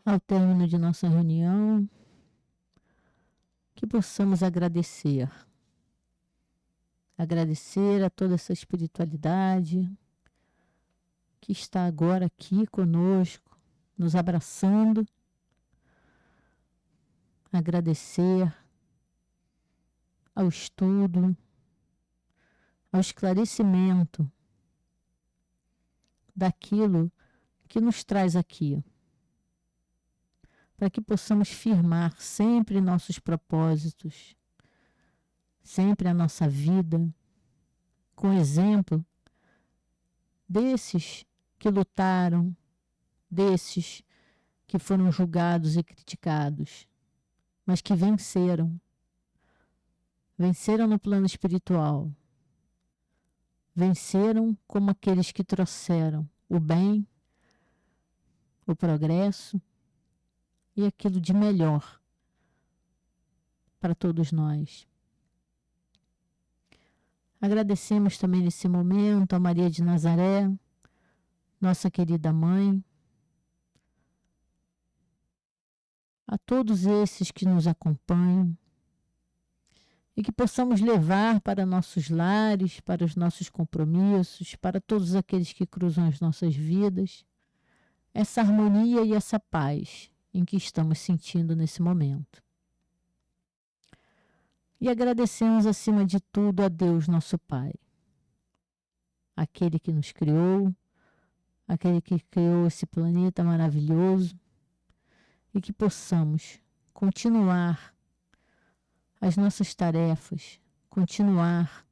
Speaker 1: ao término de nossa reunião, que possamos agradecer. Agradecer a toda essa espiritualidade que está agora aqui conosco, nos abraçando. Agradecer ao estudo, ao esclarecimento daquilo que nos traz aqui, para que possamos firmar sempre nossos propósitos, sempre a nossa vida, com exemplo desses que lutaram, desses que foram julgados e criticados, mas que venceram. Venceram no plano espiritual. Venceram como aqueles que trouxeram o bem, o progresso e aquilo de melhor para todos nós. Agradecemos também nesse momento a Maria de Nazaré, nossa querida mãe, a todos esses que nos acompanham e que possamos levar para nossos lares, para os nossos compromissos, para todos aqueles que cruzam as nossas vidas, essa harmonia e essa paz em que estamos sentindo nesse momento. E agradecemos acima de tudo a Deus, nosso Pai, aquele que nos criou, aquele que criou esse planeta maravilhoso, e que possamos continuar as nossas tarefas, continuar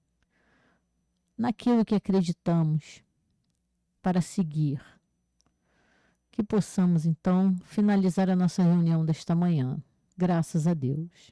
Speaker 1: naquilo que acreditamos para seguir. Que possamos, então, finalizar a nossa reunião desta manhã. Graças a Deus.